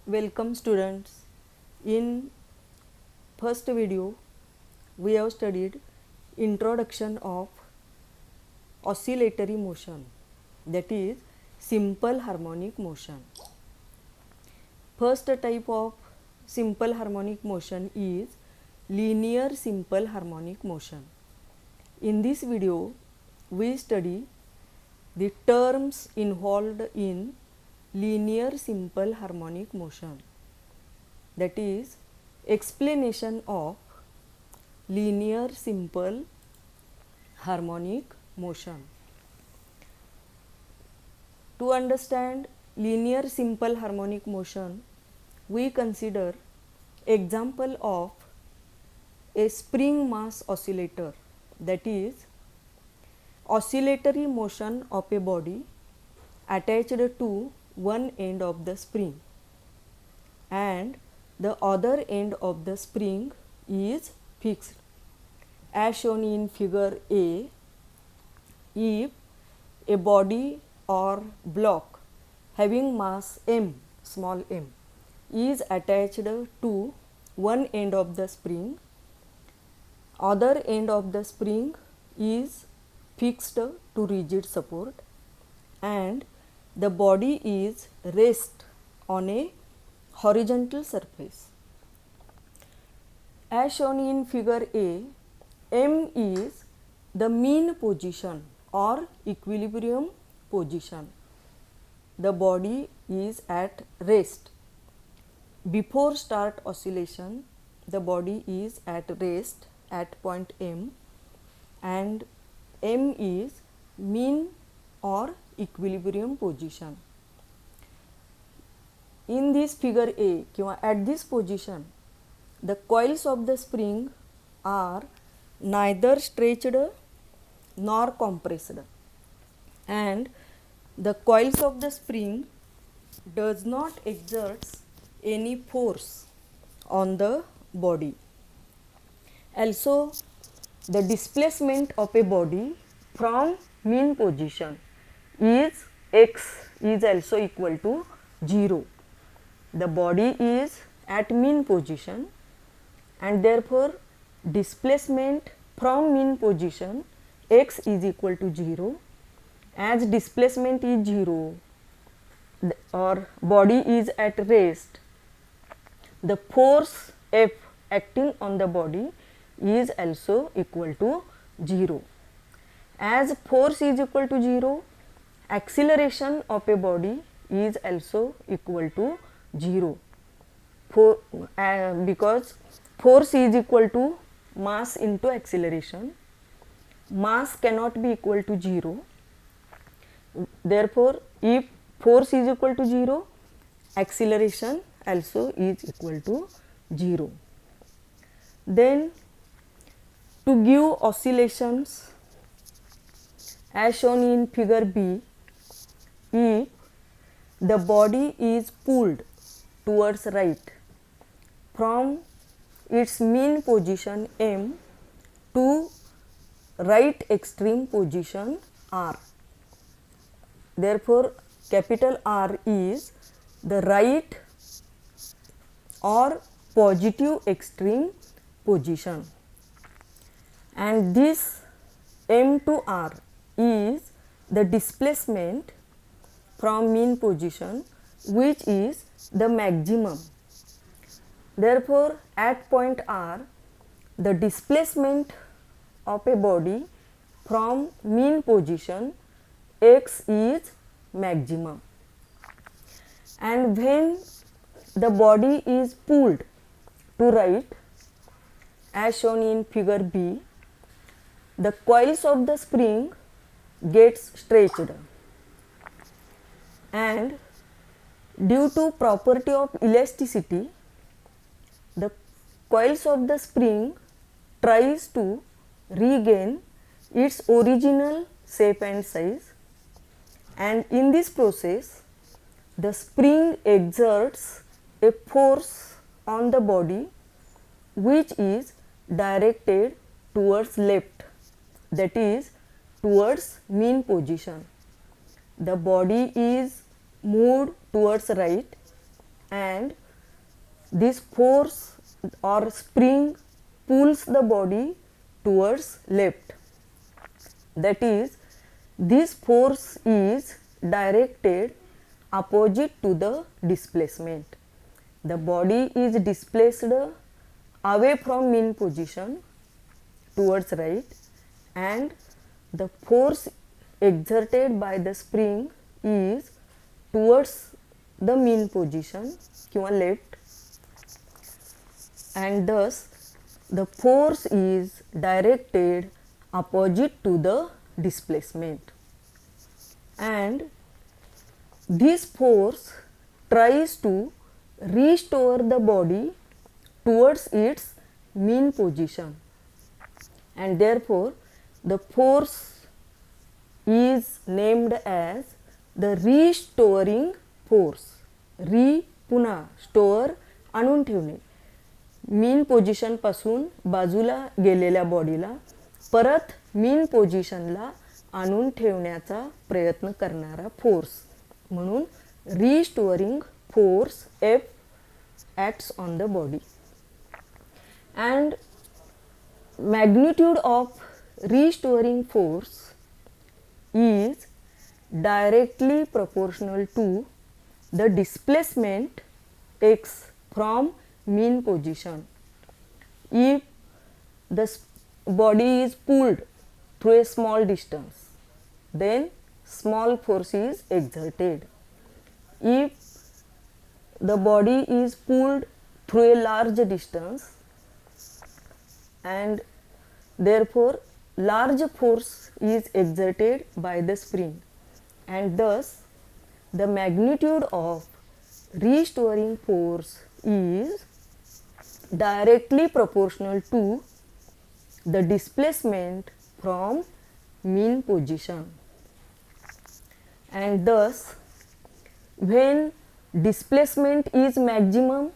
Welcome students. In first video we have studied introduction of oscillatory motion, that is simple harmonic motion. First type of simple harmonic motion is linear simple harmonic motion. In this video we study the terms involved in linear simple harmonic motion, that is explanation of linear simple harmonic motion. To understand linear simple harmonic motion, we consider example of a spring mass oscillator, that is oscillatory motion of a body attached to one end of the spring and the other end of the spring is fixed. As shown in figure A, if a body or block having mass m, small m, is attached to one end of the spring, other end of the spring is fixed to rigid support, and the body is rest on a horizontal surface. As shown in figure A, m is the mean position or equilibrium position. The body is at rest. Before start oscillation, the body is at rest at point m, and m is mean or equilibrium position. In this figure A, at this position, the coils of the spring are neither stretched nor compressed, and the coils of the spring does not exert any force on the body. Also, the displacement of a body from mean position is x is also equal to 0. The body is at mean position and therefore displacement from mean position x is equal to 0. As displacement is 0 or body is at rest, the force F acting on the body is also equal to 0. As force is equal to 0, acceleration of a body is also equal to 0. Because force is equal to mass into acceleration, mass cannot be equal to 0. Therefore, if force is equal to 0, acceleration also is equal to 0. Then, to give oscillations as shown in figure B, if the body is pulled towards right from its mean position M to right extreme position R. Therefore, capital R is the right or positive extreme position, and this M to R is the displacement from mean position, which is the maximum. Therefore, at point R, the displacement of a body from mean position x is maximum, and when the body is pulled to right as shown in figure B, the coils of the spring gets stretched, and due to property of elasticity, the coils of the spring tries to regain its original shape and size, and in this process the spring exerts a force on the body which is directed towards left, that is towards mean position. The body is moved towards right and this force or spring pulls the body towards left. That is, this force is directed opposite to the displacement. The body is displaced away from mean position towards right, and the force exerted by the spring is towards the mean position किंवा left, and thus the force is directed opposite to the displacement, and this force tries to restore the body towards its mean position, and therefore the force is named as the restoring force. पुन्हा store आणून ठेवणे, mean position पासून बाजूला गेलेल्या बॉडीला परत mean पोझिशनला आणून ठेवण्याचा प्रयत्न करणारा फोर्स, म्हणून restoring force F acts on the body. And magnitude of restoring force is directly proportional to the displacement x from mean position. If the body is pulled through a small distance, then small force is exerted. If the body is pulled through a large distance, and therefore large force is exerted by the spring, and thus the magnitude of restoring force is directly proportional to the displacement from mean position, and thus when displacement is maximum,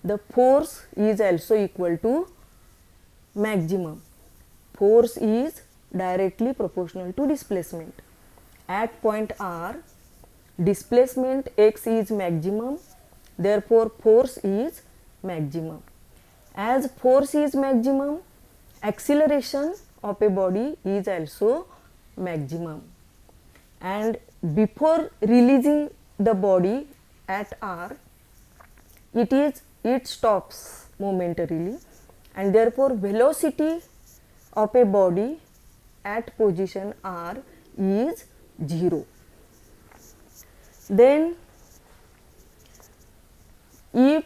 the force is also equal to maximum. Force is directly proportional to displacement. At point R, displacement x is maximum, therefore force is maximum. As force is maximum, acceleration of a body is also maximum, and before releasing the body at R, it stops momentarily, and therefore velocity of a body at position R is 0. Then if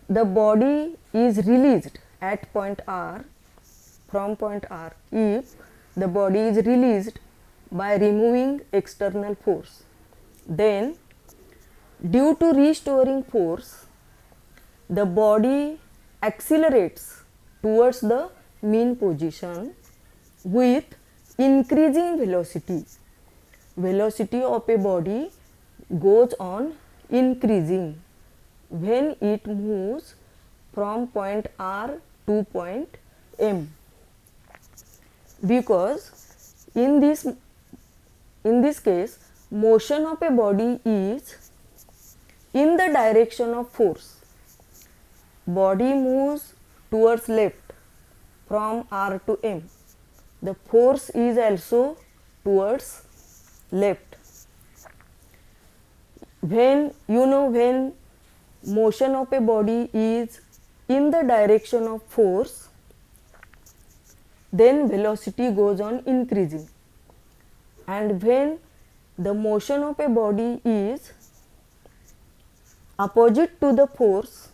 the body is released at point R, from point R, if the body is released by removing external force, then due to restoring force, the body accelerates towards the mean position with increasing velocity. Velocity of a body goes on increasing when it moves from point R to point M, because in this case motion of a body is in the direction of force. Body moves towards left from R to M. The force is also towards left. When motion of a body is in the direction of force, then velocity goes on increasing, and when the motion of a body is opposite to the force,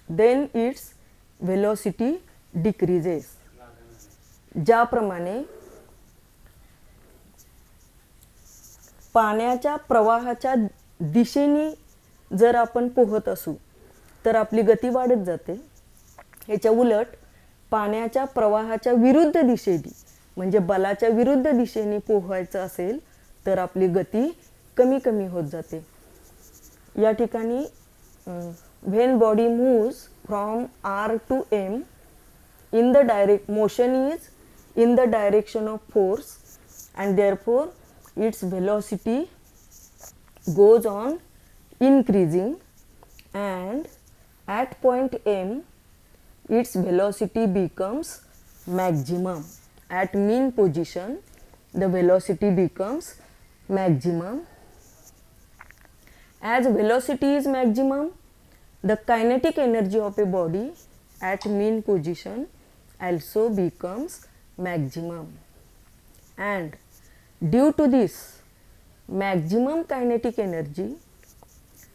then its velocity decreases. ज्याप्रमाणे पाण्याच्या प्रवाहाच्या दिशेने जर आपण पोहत असू तर आपली गती वाढत जाते. ह्याच्या उलट पाण्याच्या प्रवाहाच्या विरुद्ध दिशेने म्हणजे बलाच्या विरुद्ध दिशेने पोहायचं असेल तर आपली गती कमी कमी होत जाते. या ठिकाणी when body moves from R to M, in the motion is in the direction of force, and therefore its velocity goes on increasing, and At point M, its velocity becomes maximum. At mean position, the velocity becomes maximum. As velocity is maximum, the kinetic energy of a body at mean position also becomes maximum. And due to this maximum kinetic energy,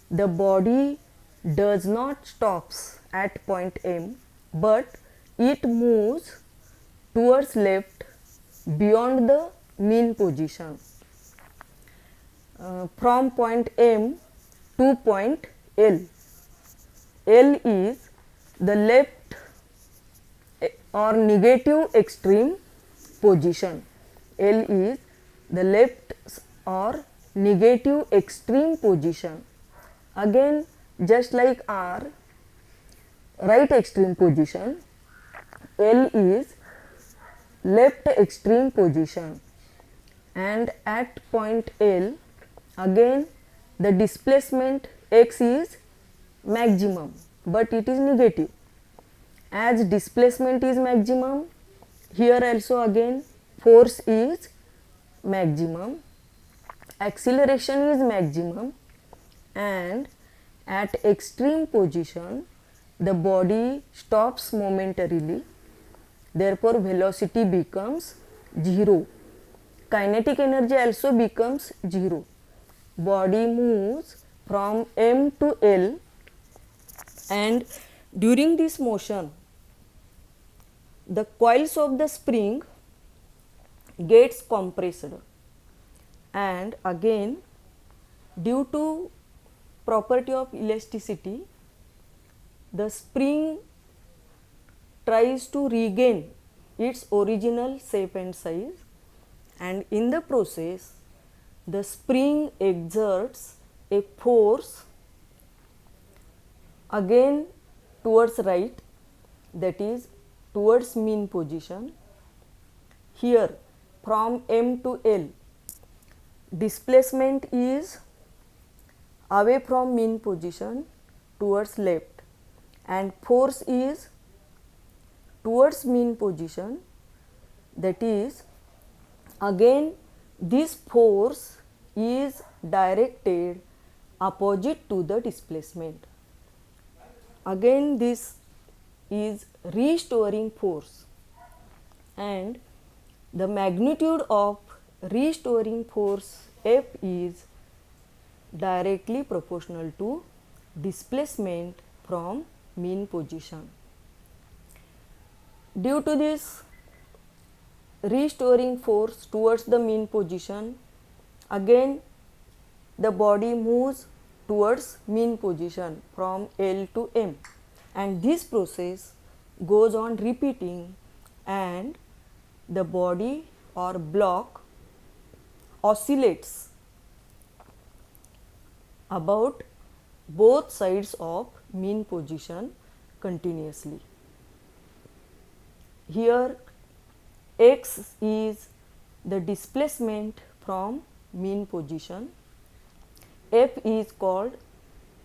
the body does not stops at point M, but it moves towards left beyond the mean position. From point M to point L. L is the left or negative extreme position. L is the left or negative extreme position. Again, just like R, right extreme position, L is left extreme position. And at point L, again the displacement x is maximum, but it is negative. As displacement is maximum, here also again force is maximum, acceleration is maximum, and at extreme position the body stops momentarily. Therefore, velocity becomes 0. Kinetic energy also becomes 0. Body moves from M to L, and during this motion the coils of the spring gets compressed, and again due to property of elasticity the spring tries to regain its original shape and size, and in the process the spring exerts a force again towards right, that is towards mean position. Here from M to L, displacement is away from mean position towards left, and force is towards mean position, that is again this force is directed opposite to the displacement. Again this is restoring force, and the magnitude of restoring force F is directly proportional to displacement from mean position. Due to this restoring force towards the mean position, again the body moves towards mean position from L to M, and this process goes on repeating, and the body or block oscillates about both sides of mean position continuously. Here x is the displacement from mean position, F is called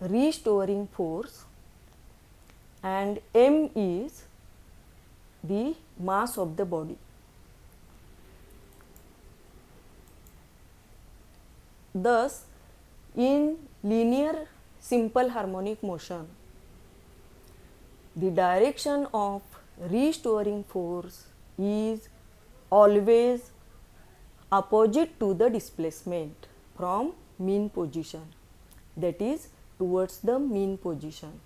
restoring force, and M is the mass of the body. Thus, in linear simple harmonic motion, the direction of restoring force is always opposite to the displacement from mean position, that is towards the mean position,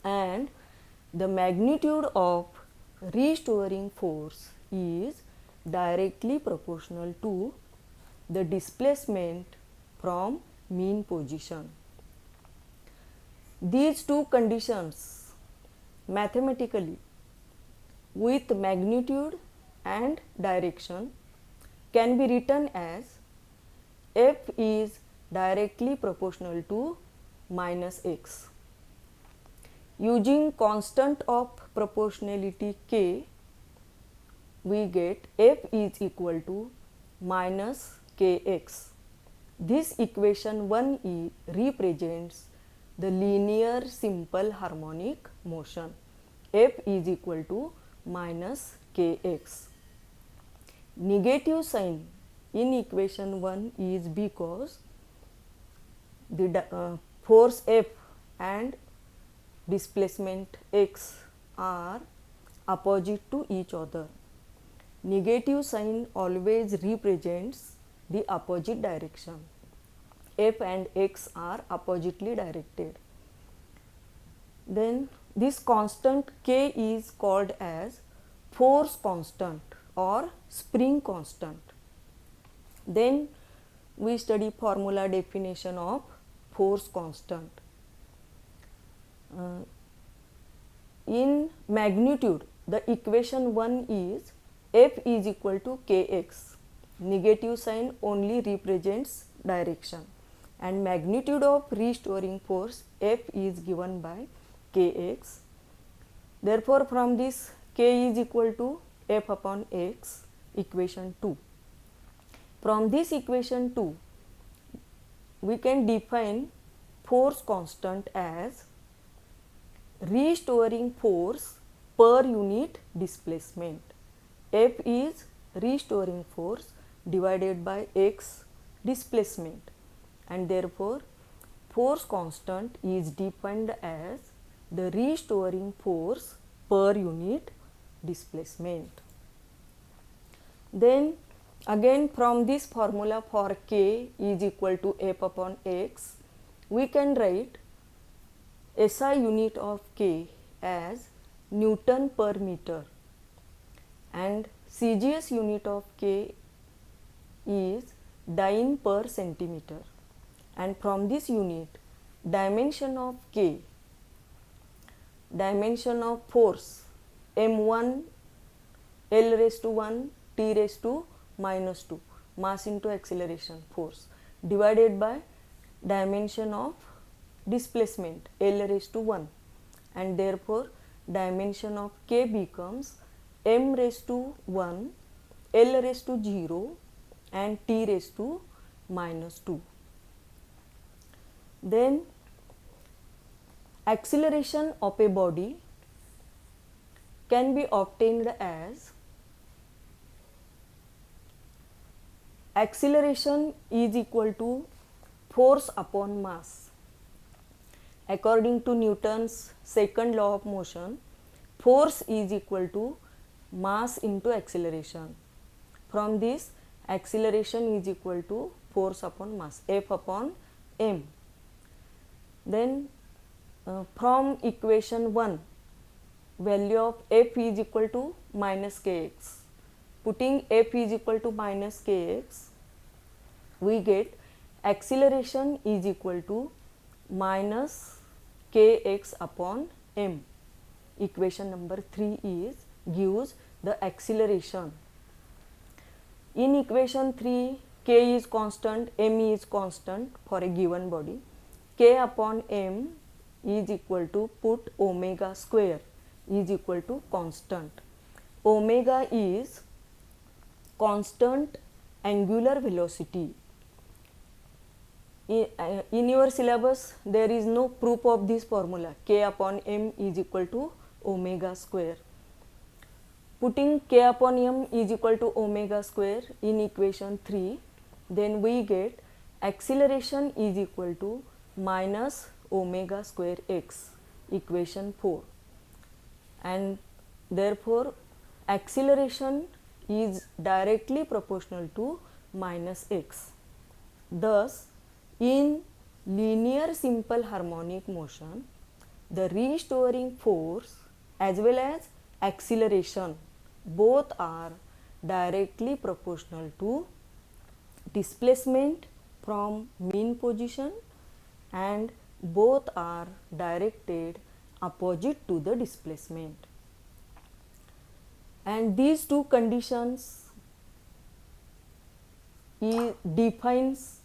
and the magnitude of restoring force is directly proportional to the displacement from mean position. These two conditions mathematically with magnitude and direction can be written as F is directly proportional to minus x. Using constant of proportionality k, we get F is equal to minus kx. This equation 1 represents the linear simple harmonic motion. F is equal to minus kx. Negative sign in equation 1 is because the force F and displacement x are opposite to each other. Negative sign always represents the opposite direction. F and x are oppositely directed. Then this constant k is called as force constant or spring constant. Then we study formula definition of force constant. In magnitude, the equation 1 is F is equal to kx. Negative sign only represents direction, and magnitude of restoring force F is given by kx. Therefore, from this k is equal to F upon x, equation 2. From this equation 2, we can define force constant as restoring force per unit displacement. F is restoring force divided by x displacement, and therefore force constant is defined as the restoring force per unit displacement. Then again, from this formula for k is equal to F upon x, we can write SI unit of k as Newton per meter, and CGS unit of k is Dyne per centimeter, and from this unit dimension of k, dimension of force m1 L raised to 1 T raised to minus 2, mass into acceleration force, divided by dimension of displacement L raised to 1, and therefore dimension of k becomes m raised to 1 L raised to 0 and T raised to minus 2. Then acceleration of a body can be obtained as acceleration is equal to force upon mass. According to Newton's second law of motion, force is equal to mass into acceleration. From this, acceleration is equal to force upon mass, F upon m. Then from equation 1, value of F is equal to minus kx. Putting F is equal to minus kx, we get acceleration is equal to minus kx upon m. Equation number 3 gives the acceleration. In equation 3, k is constant, m is constant for a given body. K upon m is equal to, put omega square is equal to constant. Omega is constant angular velocity. In your syllabus, there is no proof of this formula. K upon m is equal to omega square. Putting k upon m is equal to omega square in equation 3, then we get acceleration is equal to minus omega square x, equation 4, and therefore acceleration is directly proportional to minus x. Thus, in linear simple harmonic motion, the restoring force as well as acceleration both are directly proportional to displacement from mean position, and both are directed opposite to the displacement. And these two conditions defines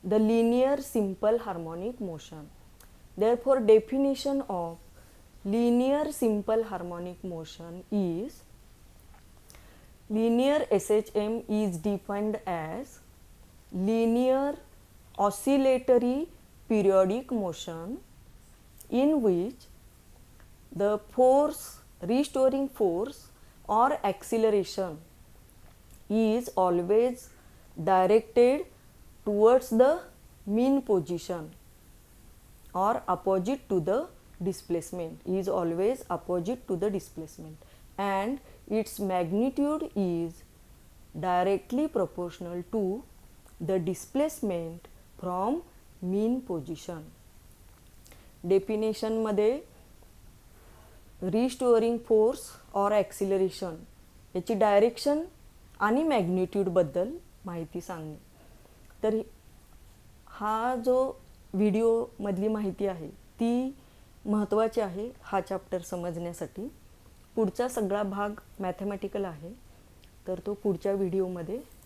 the linear simple harmonic motion. Therefore, definition of linear simple harmonic motion is linear SHM is defined as linear oscillatory periodic motion in which the force, restoring force or acceleration is always directed towards the mean position or opposite to the displacement, is always opposite to the displacement, and its magnitude is directly proportional to the displacement from mean position. Definition मध्ये रिस्टोअरिंग force और acceleration याची direction आणि मॅग्निट्यूडबद्दल माहिती सांगणे. तर हा जो व्हिडिओमधली माहिती आहे ती महत्त्वाची आहे हा चॅप्टर समजण्यासाठी. पुढचा सगळा भाग मॅथमॅटिकल आहे, तर तो पुढच्या व्हिडिओमध्ये